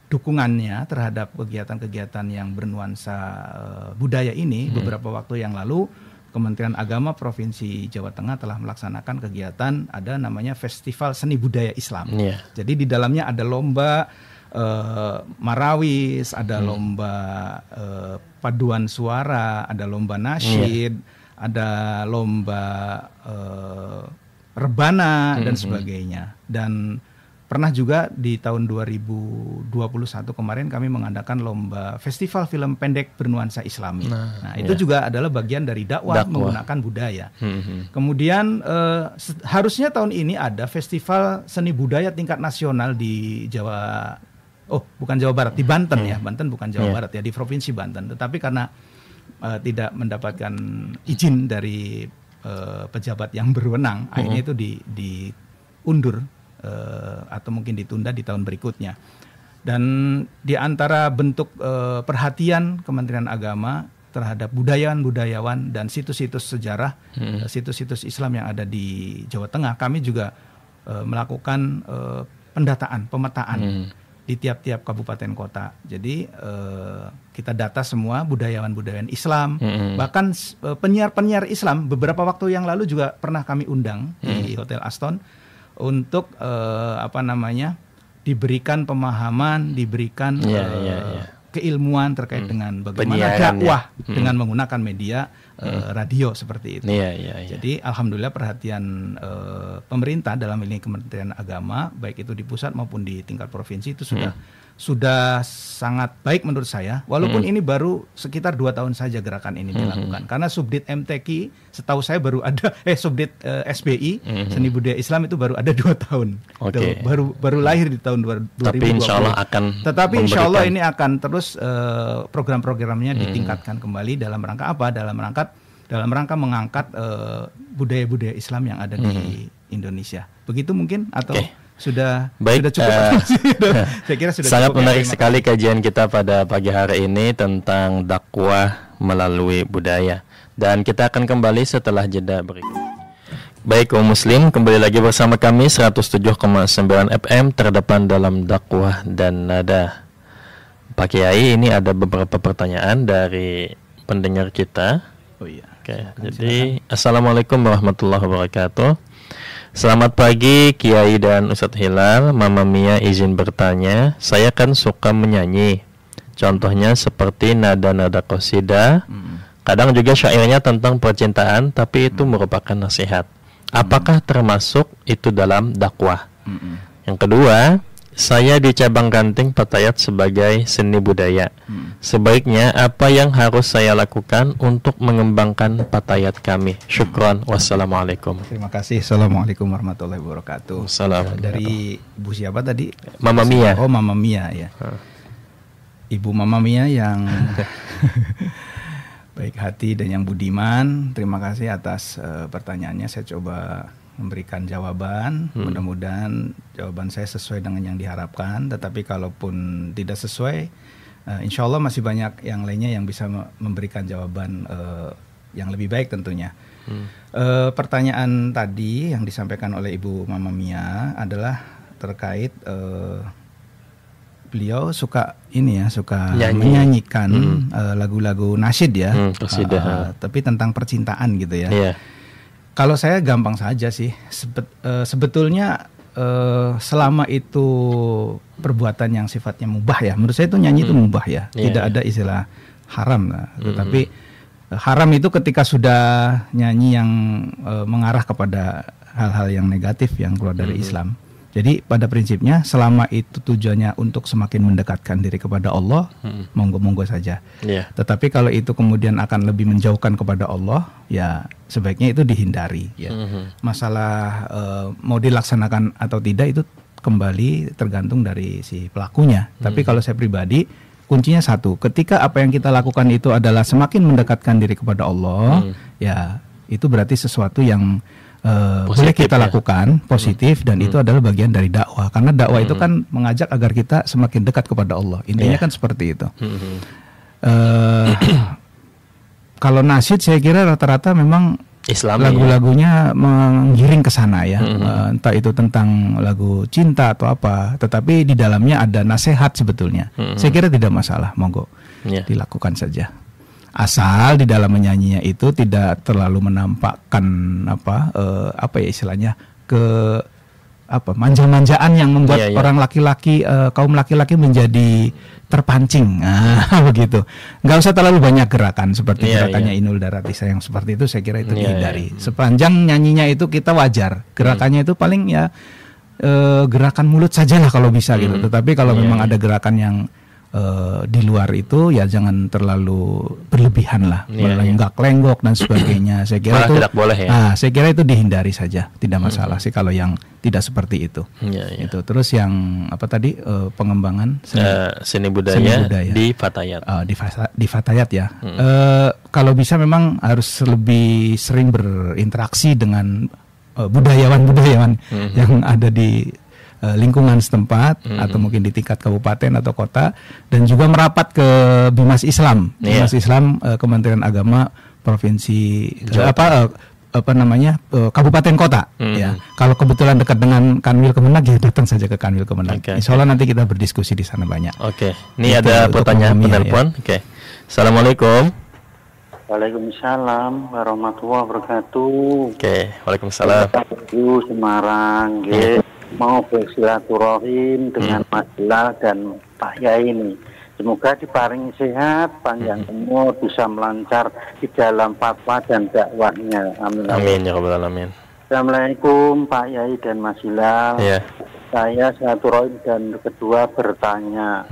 dukungannya terhadap kegiatan-kegiatan yang bernuansa budaya ini. Beberapa waktu yang lalu Kementerian Agama Provinsi Jawa Tengah telah melaksanakan kegiatan ada namanya Festival Seni Budaya Islam. Jadi di dalamnya ada lomba marawis, ada lomba paduan suara, ada lomba nasyid, ada lomba rebana dan sebagainya. Dan pernah juga di tahun 2021 kemarin kami mengadakan lomba festival film pendek bernuansa Islami. Nah, itu juga adalah bagian dari dakwah menggunakan budaya. Kemudian harusnya tahun ini ada festival seni budaya tingkat nasional di Jawa. Oh, bukan Jawa Barat, di Banten ya. Banten bukan Jawa Barat ya, di Provinsi Banten. Tetapi karena tidak mendapatkan izin dari pejabat yang berwenang, akhirnya itu diundur atau mungkin ditunda di tahun berikutnya. Dan di antara bentuk perhatian Kementerian Agama terhadap budayawan dan situs-situs sejarah, situs-situs Islam yang ada di Jawa Tengah, kami juga melakukan pemetaan di tiap-tiap kabupaten kota. Jadi kita data semua budayawan Islam, bahkan penyiar-penyiar Islam. Beberapa waktu yang lalu juga pernah kami undang di Hotel Aston untuk diberikan pemahaman, diberikan keilmuan terkait dengan bagaimana dakwah dengan menggunakan media radio seperti itu. Jadi alhamdulillah perhatian pemerintah dalam ini Kementerian Agama, baik itu di pusat maupun di tingkat provinsi itu sudah sangat baik menurut saya. Walaupun ini baru sekitar 2 tahun saja gerakan ini dilakukan. Karena Subdit MTQ setahu saya baru ada Subdit SBI Seni Budaya Islam itu baru ada 2 tahun. Baru lahir di tahun 2020. Tetapi insya Allah ini akan terus program-programnya ditingkatkan kembali dalam rangka apa? Dalam rangka mengangkat budaya-budaya Islam yang ada di Indonesia. Begitu mungkin atau sudah cukup? Saya kira sudah sangat cukup. Menarik sekali kajian kita pada pagi hari ini tentang dakwah melalui budaya. Dan kita akan kembali setelah jeda berikut. Baik kaum muslim, kembali lagi bersama kami 107,9 FM terdepan dalam dakwah dan nada. Pak Kiai, ini ada beberapa pertanyaan dari pendengar kita. Jadi Assalamualaikum warahmatullahi wabarakatuh. Selamat pagi Kiai dan Ustadz Hilal. Mama Mia izin bertanya, saya kan suka menyanyi. Contohnya seperti nada-nada qasidah. Kadang juga syairnya tentang percintaan, tapi itu merupakan nasihat. Apakah termasuk itu dalam dakwah? Yang kedua, saya di cabang Ranting Patayat sebagai seni budaya. Sebaiknya apa yang harus saya lakukan untuk mengembangkan Patayat kami? Syukran. Wassalamualaikum. Terima kasih. Assalamualaikum warahmatullahi wabarakatuh. Dari Ibu siapa tadi? Mama Mia. Oh, Mama Mia ya. Ibu Mama Mia yang baik hati dan yang budiman. Terima kasih atas pertanyaannya. Saya coba memberikan jawaban. Mudah-mudahan jawaban saya sesuai dengan yang diharapkan. Tetapi kalaupun tidak sesuai, insya Allah masih banyak yang lainnya yang bisa memberikan jawaban yang lebih baik tentunya. Pertanyaan tadi yang disampaikan oleh Ibu Mama Mia adalah terkait beliau suka menyanyikan lagu-lagu nasyid ya, tapi tentang percintaan gitu ya. Kalau saya gampang saja sih, sebetulnya selama itu perbuatan yang sifatnya mubah ya, menurut saya itu nyanyi itu mubah ya, tidak ada istilah haram. Tetapi haram itu ketika sudah nyanyi yang mengarah kepada hal-hal yang negatif yang keluar dari Islam. Jadi pada prinsipnya selama itu tujuannya untuk semakin mendekatkan diri kepada Allah, monggo-monggo saja. Tetapi kalau itu kemudian akan lebih menjauhkan kepada Allah, ya sebaiknya itu dihindari. Ya. Masalah mau dilaksanakan atau tidak itu kembali tergantung dari si pelakunya. Tapi kalau saya pribadi, kuncinya satu, ketika apa yang kita lakukan itu adalah semakin mendekatkan diri kepada Allah, ya itu berarti sesuatu yang boleh kita lakukan positif dan itu adalah bagian dari dakwah, karena dakwah itu kan mengajak agar kita semakin dekat kepada Allah, intinya kan seperti itu. Kalau nasyid saya kira rata-rata memang lagu-lagunya menggiring ke sana ya, entah itu tentang lagu cinta atau apa, tetapi di dalamnya ada nasihat sebetulnya. Saya kira tidak masalah, monggo dilakukan saja. Asal di dalam menyanyinya itu tidak terlalu menampakkan apa ya istilahnya manja-manjaan yang membuat orang laki-laki, kaum laki-laki menjadi terpancing, begitu. Nggak usah terlalu banyak gerakan seperti gerakannya Inul Daratista yang seperti itu, saya kira itu dihindari. Sepanjang nyanyinya itu kita wajar, gerakannya itu paling ya gerakan mulut sajalah kalau bisa gitu. Tetapi kalau memang ada gerakan yang di luar itu ya jangan terlalu berlebihan lah, lenggak-lenggok dan sebagainya. Saya kira itu tidak boleh ya. Saya kira itu dihindari saja, tidak masalah sih kalau yang tidak seperti itu. Itu terus yang apa tadi pengembangan seni budaya di Fatayat. Di Fatayat ya. Kalau bisa memang harus lebih sering berinteraksi dengan budayawan-budayawan yang ada di lingkungan setempat atau mungkin di tingkat kabupaten atau kota, dan juga merapat ke Bimas Islam, Kementerian Agama provinsi kabupaten kota. Ya, kalau kebetulan dekat dengan Kanwil Kemenag ya datang saja ke Kanwil Kemenag. Insya Allah nanti kita berdiskusi di sana banyak. Ini ada pertanyaan penelpon. Assalamualaikum. Waalaikumsalam warahmatullahi wabarakatuh. Waalaikumsalam. Semarang, mau bersilaturahim dengan Mas Bilal dan Pak Yai ini. Semoga diparingi sehat, panjang umur, bisa melancar di dalam fatwa dan dakwahnya. Amin. Amin ya rabbal alamin. Assalamualaikum Pak Yai dan Mas Bilal. Saya silaturahim dan kedua bertanya.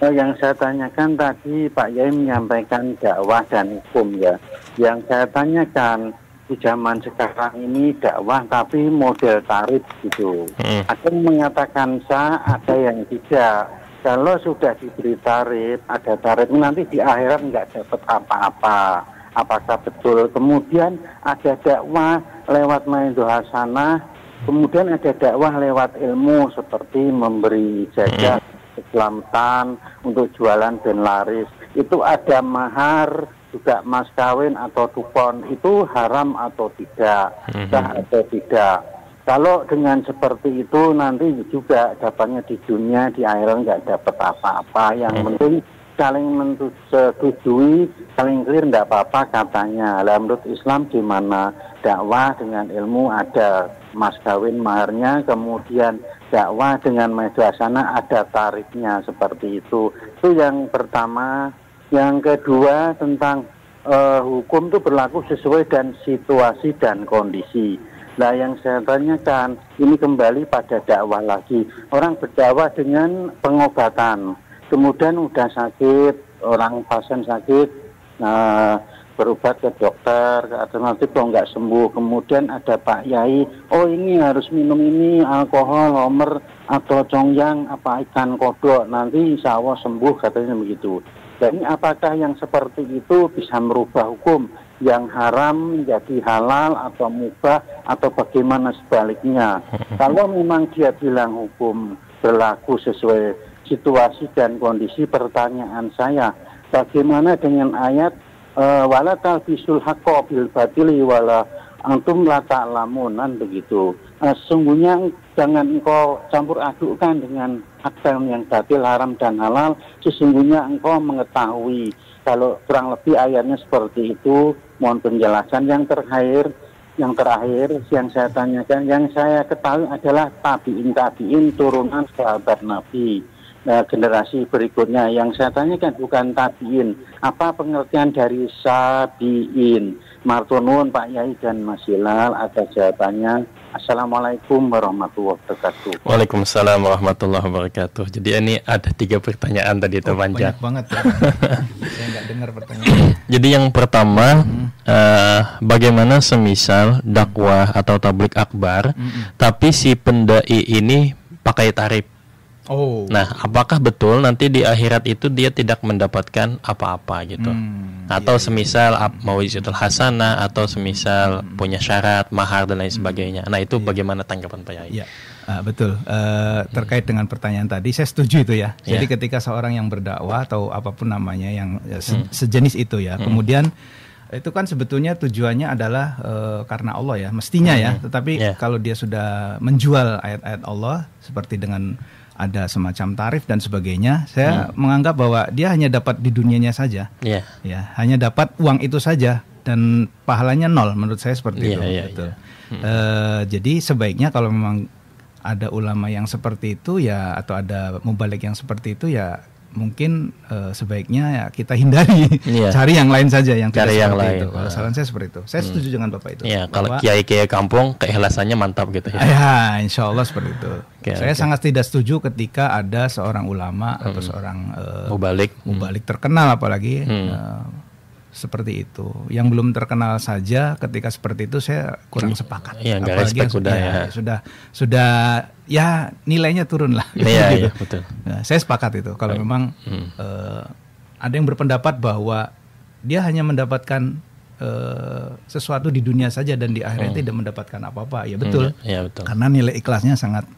Yang saya tanyakan tadi Pak Yai menyampaikan dakwah dan hukum ya. Yang saya tanyakan di zaman sekarang ini dakwah tapi model tarif gitu. Ada yang mengatakan sah, ada yang tidak. Kalau sudah diberi tarif, ada tarif nanti di akhirat nggak dapat apa-apa. Apakah betul? Kemudian ada dakwah lewat maidul hasanah, kemudian ada dakwah lewat ilmu seperti memberi ijazah keselamatan untuk jualan dan laris. Itu ada mahar, juga mas kawin atau kupon, itu haram atau tidak, sah atau tidak. Kalau dengan seperti itu nanti juga dapatnya di dunia, di akhirat nggak dapat apa-apa. Yang penting saling menyetujui, saling clear nggak apa-apa katanya. Lah menurut Islam gimana? Dakwah dengan ilmu ada mas kawin maharnya, kemudian dakwah dengan maidul hasanah ada tarifnya seperti itu. Itu yang pertama. Yang kedua tentang hukum itu berlaku sesuai dan situasi dan kondisi. Nah yang saya tanyakan ini kembali pada dakwah lagi. Orang berdakwah dengan pengobatan, kemudian udah sakit, orang pasien sakit, berobat ke dokter, ke alternatif kalau nggak sembuh, kemudian ada Pak Yai, ini harus minum ini, alkohol, homer, atau congyang, apa ikan kodok, nanti insya Allah sembuh, katanya begitu. Jadi apakah yang seperti itu bisa merubah hukum yang haram menjadi halal atau mubah atau bagaimana sebaliknya? Kalau memang dia bilang hukum berlaku sesuai situasi dan kondisi, pertanyaan saya, bagaimana dengan ayat wala talbisul haqqo bil batili wala antum la ta'lamunan begitu. Sesungguhnya jangan engkau campur adukkan dengan akal yang batil, haram dan halal. Sesungguhnya engkau mengetahui. Kalau kurang lebih ayatnya seperti itu. Mohon penjelasan. Yang terakhir yang saya tanyakan, yang saya ketahui adalah tabiin turunan sahabat Nabi. Generasi berikutnya yang saya tanyakan bukan tabiin, apa pengertian dari sabiin? Martunun Pak Yai dan Mas Hilal atas jawabannya. Assalamualaikum warahmatullahi wabarakatuh. Waalaikumsalam warahmatullahi wabarakatuh. Jadi ini ada 3 pertanyaan tadi itu panjang. Banyak banget ya. Saya nggak dengar pertanyaan. Jadi yang pertama, bagaimana semisal dakwah atau tablik akbar, tapi si pendai ini pakai tarif. Nah, apakah betul nanti di akhirat itu dia tidak mendapatkan apa-apa gitu? Atau semisal mawizatul hasanah, atau semisal punya syarat mahar dan lain sebagainya. Nah, itu bagaimana tanggapan Pak Yai? Betul. Terkait dengan pertanyaan tadi, saya setuju itu ya. Jadi ketika seorang yang berdakwah atau apapun namanya yang sejenis itu ya, kemudian itu kan sebetulnya tujuannya adalah karena Allah ya, mestinya ya. Tetapi kalau dia sudah menjual ayat-ayat Allah seperti dengan ada semacam tarif dan sebagainya, saya menganggap bahwa dia hanya dapat di dunianya saja, ya, hanya dapat uang itu saja dan pahalanya nol. Menurut saya seperti itu. Betul. Jadi sebaiknya kalau memang ada ulama yang seperti itu ya, atau ada mubalik yang seperti itu ya, mungkin sebaiknya ya kita hindari, cari yang lain saja yang tidak seperti itu. Kalau saran saya seperti itu. Saya setuju dengan Bapak itu. Ya, kalau kiai-kiai kampung keikhlasannya mantap gitu ya. Ya, insya Allah seperti itu. Saya sangat tidak setuju ketika ada seorang ulama atau seorang mubalik terkenal apalagi seperti itu. Yang belum terkenal saja ketika seperti itu saya kurang sepakat. Iya, nggak respect sudah ya nilainya turun lah. Iya, gitu. Iya, betul. Nah, saya sepakat itu. Kalau memang ada yang berpendapat bahwa dia hanya mendapatkan sesuatu di dunia saja dan di akhirat tidak mendapatkan apa-apa, ya betul. Ya, betul. Karena nilai ikhlasnya sangat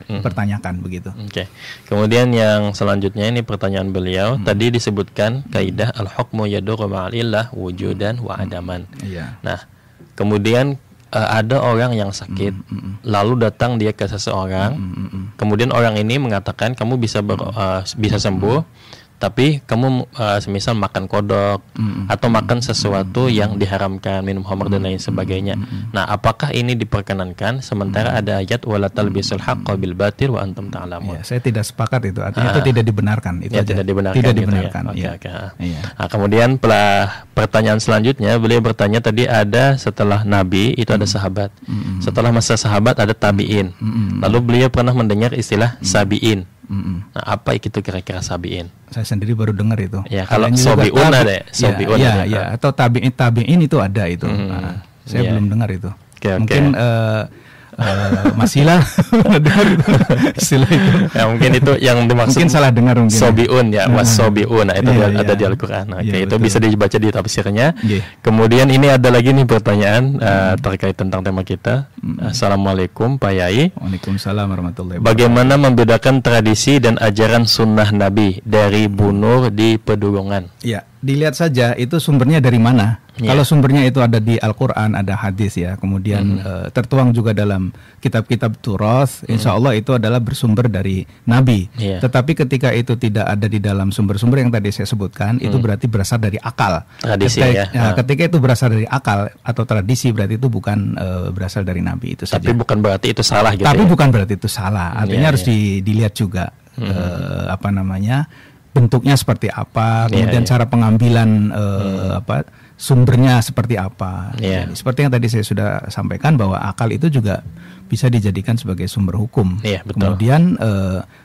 dipertanyakan begitu. Oke. Kemudian yang selanjutnya ini pertanyaan beliau. Tadi disebutkan kaidah al-hukmu yadurru ma'al-illah wujudan wa adaman. Nah, kemudian ada orang yang sakit, lalu datang dia ke seseorang, kemudian orang ini mengatakan kamu bisa sembuh, tapi kamu semisal makan kodok atau makan sesuatu yang diharamkan, minum khamr dan lain sebagainya. Nah, apakah ini diperkenankan sementara ada ayat wala talbisul haqqo bil batil wa antum ta'lamun? Saya tidak sepakat itu. Artinya itu tidak dibenarkan. Itu tidak dibenarkan. Tidak gitu dibenarkan. Ya? Oke. Nah, kemudian pertanyaan selanjutnya beliau bertanya tadi ada setelah Nabi itu ada sahabat. Setelah masa sahabat ada tabi'in. Lalu beliau pernah mendengar istilah sabi'in. Nah, apa itu kira-kira sabi'in? Saya sendiri baru dengar itu. Ya, kalau sobi'un ada, sobi'un ada. Ya, atau tabi'in itu ada itu. Nah, saya belum dengar itu. Mungkin Masila dengar istilah itu. Ya, mungkin itu yang dimaksud. Mungkin salah dengar mungkin. Sobi'un ya, sobi'un. Nah, itu ada di Al-Qur'an. Oke, itu bisa dibaca di tafsirnya. Kemudian ini ada lagi nih pertanyaan terkait tentang tema kita. Assalamualaikum Pak Yai. Waalaikumsalam warahmatullahi wabarakatuh. Bagaimana membedakan tradisi dan ajaran sunnah Nabi dari Bu Nur di Pedulungan? Ya, dilihat saja itu sumbernya dari mana. Kalau sumbernya itu ada di Al-Quran, ada hadis ya, kemudian tertuang juga dalam kitab-kitab Turath, insya Allah itu adalah bersumber dari Nabi. Tetapi ketika itu tidak ada di dalam sumber-sumber yang tadi saya sebutkan, itu berarti berasal dari akal. Tradisi ketika itu berasal dari akal atau tradisi, berarti itu bukan berasal dari Nabi itu saja. Tapi bukan berarti itu salah gitu. Tapi bukan berarti itu salah. Artinya harus dilihat juga bentuknya seperti apa, kemudian cara pengambilan sumbernya seperti apa. Jadi, seperti yang tadi saya sudah sampaikan bahwa akal itu juga bisa dijadikan sebagai sumber hukum. Kemudian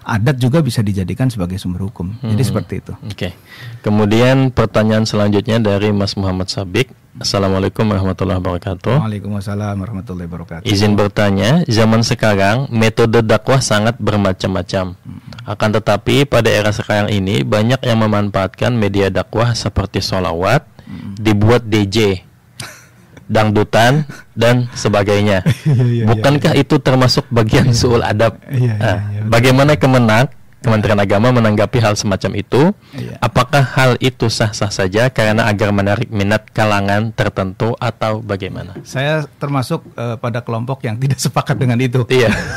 adat juga bisa dijadikan sebagai sumber hukum. Jadi seperti itu. Oke. Kemudian pertanyaan selanjutnya dari Mas Muhammad Sabik. Assalamualaikum warahmatullahi wabarakatuh. Waalaikumsalam warahmatullahi wabarakatuh. Izin bertanya, zaman sekarang metode dakwah sangat bermacam-macam. Akan tetapi pada era sekarang ini banyak yang memanfaatkan media dakwah seperti sholawat, dibuat DJ, dangdutan dan sebagainya. Bukankah itu termasuk bagian su'ul adab? Bagaimana Kementerian Agama menanggapi hal semacam itu? Apakah hal itu sah-sah saja karena agar menarik minat kalangan tertentu atau bagaimana? Saya termasuk pada kelompok yang tidak sepakat dengan itu.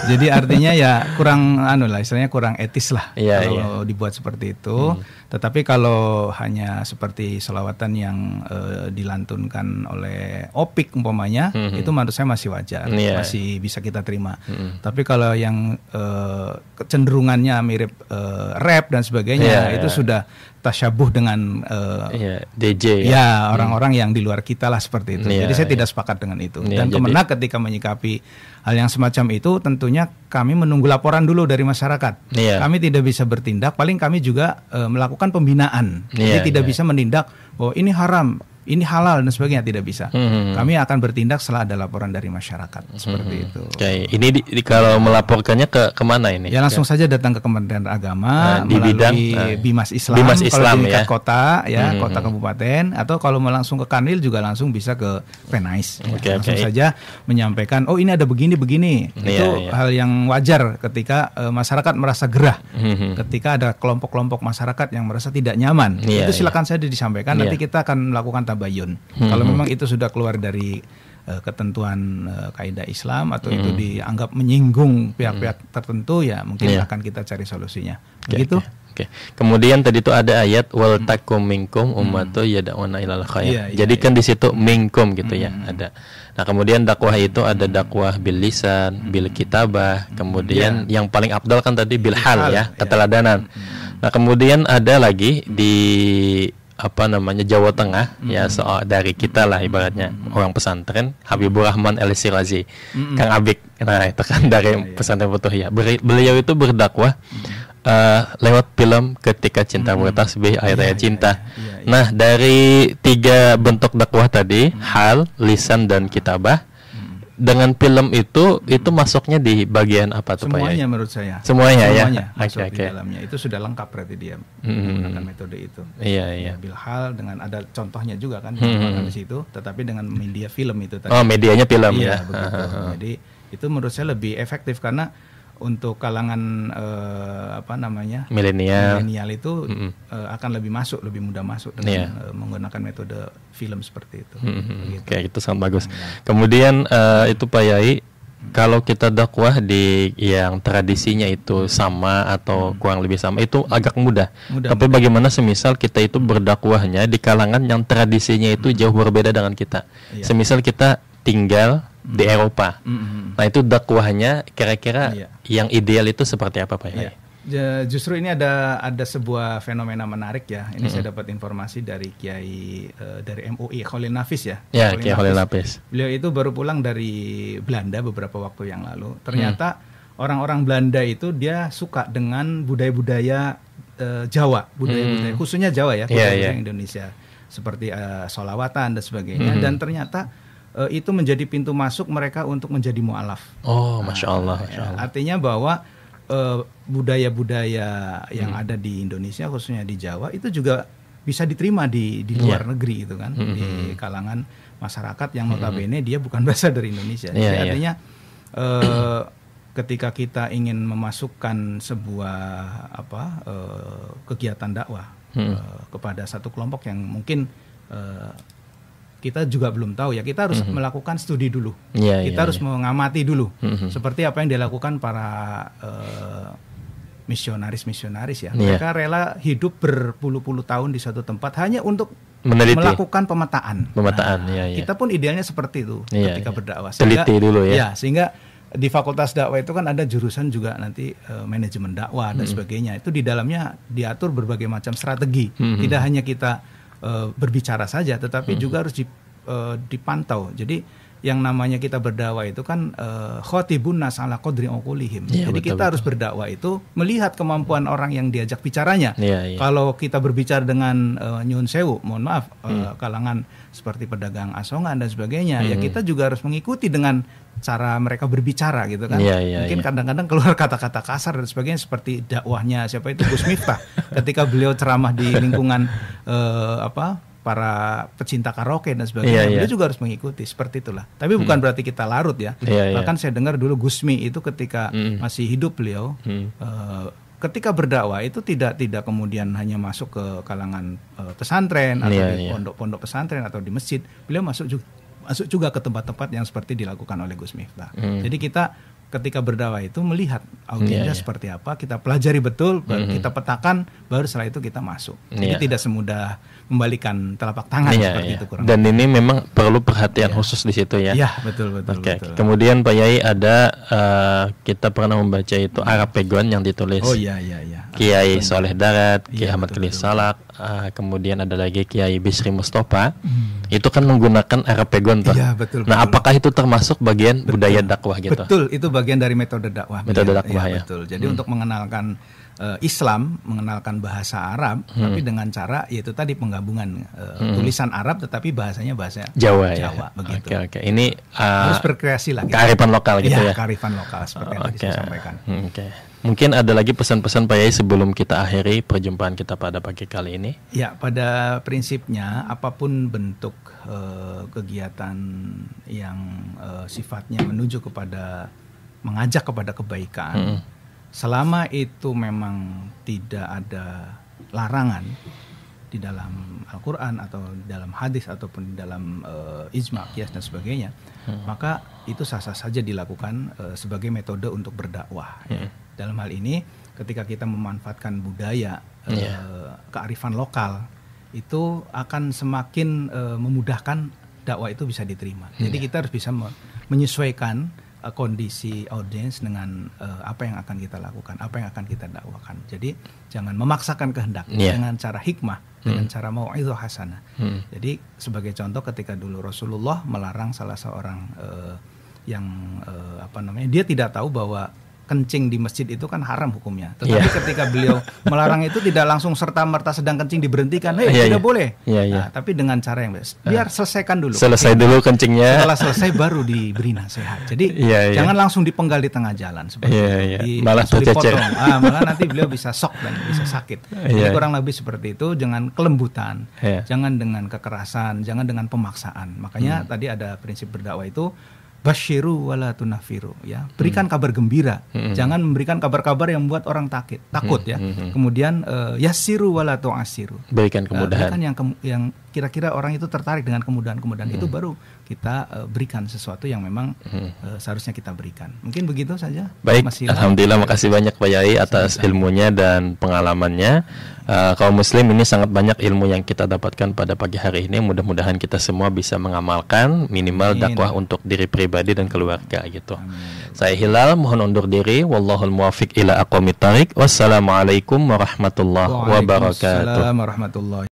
Jadi artinya ya kurang istilahnya kurang etis lah kalau dibuat seperti itu. Tetapi kalau hanya seperti selawatan yang dilantunkan oleh opik umpamanya, itu menurut saya masih wajar, masih bisa kita terima. Tapi kalau yang kecenderungannya mirip rap dan sebagainya, itu sudah tasyabuh dengan DJ orang-orang yang di luar kita lah seperti itu. Jadi saya tidak sepakat dengan itu. Dan Kemenak ketika menyikapi hal yang semacam itu, tentunya kami menunggu laporan dulu dari masyarakat. Kami tidak bisa bertindak, paling kami juga melakukan pembinaan. Jadi tidak bisa menindak bahwa ini haram, ini halal dan sebagainya, tidak bisa. Kami akan bertindak setelah ada laporan dari masyarakat seperti itu. Ini kalau melaporkannya kemana ini? Ya langsung saja datang ke Kementerian Agama di melalui bidang Bimas Islam, kalau di tingkat kota kota kabupaten, atau kalau mau langsung ke Kanwil juga langsung bisa ke Penais. Langsung saja menyampaikan, oh ini ada begini. Itu hal yang wajar ketika masyarakat merasa gerah, ketika ada kelompok-kelompok masyarakat yang merasa tidak nyaman. Itu silakan saja disampaikan. Nanti kita akan melakukan tabayun. Kalau memang itu sudah keluar dari ketentuan kaidah Islam atau itu dianggap menyinggung pihak-pihak tertentu, ya mungkin akan kita cari solusinya. Begitu. Oke. Kemudian tadi itu ada ayat wal takum minkum ummatun yad'una ilal khair. Jadi kan di situ minkum gitu ya, ada. Nah, kemudian dakwah itu ada dakwah bil lisan, bil kitabah, kemudian yang paling afdal kan tadi bil hal ya, keteladanan. Nah, kemudian ada lagi di Jawa Tengah ya, soal dari kita lah ibaratnya orang pesantren Habibur Rahman El Sirazi, Kang Abik. Nah, itu kan dari pesantren Futuhiyah. Beliau itu berdakwah lewat film Ketika Cinta Bertasbih, ayat-ayat cinta. Nah, dari 3 bentuk dakwah tadi, hal, lisan, dan kitabah, dengan film itu masuknya di bagian apa tuh Pak? Semuanya menurut saya. Semuanya ya. Masuk di dalamnya. Itu sudah lengkap berarti dia menggunakan metode itu. Iya. Bilhal dengan ada contohnya juga kan di situ, tetapi dengan media film itu tadi. Oh, medianya film ya. Begitu. Jadi itu menurut saya lebih efektif karena untuk kalangan milenial itu akan lebih mudah masuk dengan menggunakan metode film seperti itu. Oke, itu sangat bagus. Kemudian itu Pak Yai, kalau kita dakwah di yang tradisinya itu sama atau kurang lebih sama, itu agak mudah. Tapi bagaimana semisal kita itu berdakwahnya di kalangan yang tradisinya itu jauh berbeda dengan kita. Semisal kita tinggal di Eropa. Nah, itu dakwahnya kira-kira yang ideal itu seperti apa Pak Yai? Justru ini ada sebuah fenomena menarik ya. Ini saya dapat informasi dari Kiai dari MUI Khalil Nafis ya. Ya, Kiai Khalil Nafis. Beliau itu baru pulang dari Belanda beberapa waktu yang lalu. Ternyata orang-orang Belanda itu dia suka dengan budaya-budaya Jawa, budaya-budaya khususnya Jawa ya, budaya Indonesia seperti sholawatan dan sebagainya. Dan ternyata itu menjadi pintu masuk mereka untuk menjadi mu'alaf. Oh, Masya Allah. Artinya bahwa budaya-budaya yang ada di Indonesia khususnya di Jawa itu juga bisa diterima di luar negeri itu kan, di kalangan masyarakat yang notabene dia bukan berasal dari Indonesia. Jadi artinya ketika kita ingin memasukkan sebuah kegiatan dakwah kepada satu kelompok yang mungkin kita juga belum tahu ya, kita harus melakukan studi dulu. Kita harus mengamati dulu seperti apa yang dilakukan para misionaris ya. Mereka rela hidup berpuluh-puluh tahun di suatu tempat hanya untuk melakukan pemetaan. Kita pun idealnya seperti itu ketika berdakwah. Teliti dulu ya. Sehingga di Fakultas Dakwah itu kan ada jurusan juga nanti manajemen dakwah dan sebagainya. Itu di dalamnya diatur berbagai macam strategi. Tidak hanya kita berbicara saja, tetapi juga harus dipantau. Jadi yang namanya kita berdakwah itu kan khotibun nas ala qadri uqulihim. Jadi kita harus berdakwah itu melihat kemampuan orang yang diajak bicaranya. Kalau kita berbicara dengan nyun sewu, mohon maaf, kalangan seperti pedagang asongan dan sebagainya, ya kita juga harus mengikuti dengan cara mereka berbicara gitu kan. Mungkin kadang-kadang keluar kata-kata kasar dan sebagainya, seperti dakwahnya siapa itu Gus Miftah ketika beliau ceramah di lingkungan para pecinta karaoke dan sebagainya. Beliau juga harus mengikuti seperti itulah. Tapi bukan berarti kita larut ya. Bahkan saya dengar dulu Gusmi itu ketika masih hidup beliau ketika berdakwah itu tidak kemudian hanya masuk ke kalangan pesantren atau di pondok-pondok pesantren atau di masjid. Beliau masuk juga ke tempat-tempat yang seperti dilakukan oleh Gus Miftah. Jadi kita ketika berdakwah itu melihat audiensnya seperti apa, kita pelajari betul, kita petakan, baru setelah itu kita masuk. Jadi tidak semudah membalikan telapak tangan seperti itu kurang. Dan ini memang perlu perhatian khusus di situ ya. Iya, betul. Kemudian Pak Yai ada kita pernah membaca itu Arapegon yang ditulis. Kiai Soleh Darat, Kiai Ahmad Khalil Salak, kemudian ada lagi Kiai Bisri Mustafa. Itu kan menggunakan Arapegon tuh. Betul. Nah, apakah itu termasuk bagian budaya dakwah gitu? Betul, itu bagian dari metode dakwah. Metode dakwah ya. Betul. Jadi untuk mengenalkan Islam, mengenalkan bahasa Arab, tapi dengan cara yaitu tadi penggabungan tulisan Arab tetapi bahasanya bahasa Jawa begitu. Oke. Ini harus berkreasi lah. Kearifan lokal gitu ya. Kearifan lokal seperti yang tadi saya sampaikan. Mungkin ada lagi pesan-pesan Pak Yai sebelum kita akhiri perjumpaan kita pada pagi kali ini. Ya, pada prinsipnya apapun bentuk kegiatan yang sifatnya menuju kepada mengajak kepada kebaikan, selama itu memang tidak ada larangan, di dalam Al-Quran atau dalam hadis ataupun di dalam ijma, qiyas dan sebagainya, maka itu sah-sah saja dilakukan sebagai metode untuk berdakwah. Dalam hal ini ketika kita memanfaatkan budaya, kearifan lokal, itu akan semakin memudahkan dakwah itu bisa diterima. Jadi kita harus bisa menyesuaikan kondisi audiens dengan apa yang akan kita lakukan, apa yang akan kita dakwakan. Jadi jangan memaksakan kehendak dengan cara hikmah, dengan cara mau'izah hasanah. Jadi sebagai contoh, ketika dulu Rasulullah melarang salah seorang yang dia tidak tahu bahwa kencing di masjid itu kan haram hukumnya. Tetapi ketika beliau melarang itu tidak langsung serta-merta sedang kencing diberhentikan, tidak boleh. Nah, tapi dengan cara yang biar selesaikan dulu. Selesai dulu kencingnya. Setelah selesai baru diberi nasihat. Jadi jangan langsung dipenggal di tengah jalan seperti itu. Malah tercecer. Malah nanti beliau bisa shock dan bisa sakit. Jadi kurang lebih seperti itu, jangan kelembutan, jangan dengan kekerasan, jangan dengan pemaksaan. Makanya tadi ada prinsip berdakwah itu basyiru wala tunafiru, ya. Berikan kabar gembira, jangan memberikan kabar-kabar yang membuat orang takut ya. Kemudian yassiru wala tu'assiru. Berikan kemudahan. Berikan yang kira-kira orang itu tertarik dengan kemudahan-kemudahan itu, baru kita berikan sesuatu yang memang seharusnya kita berikan. Mungkin begitu saja. Baik, alhamdulillah, makasih banyak Pak Yai atas ilmunya dan pengalamannya. Kaum muslim, ini sangat banyak ilmu yang kita dapatkan pada pagi hari ini. Mudah-mudahan kita semua bisa mengamalkan minimal dakwah untuk diri pribadi dan keluarga gitu. Saya Hilal, mohon undur diri. Wallahul muwaffiq ila aqwamit thariq. Wassalamualaikum warahmatullahi wabarakatuh. Waalaikumsalam warahmatullahi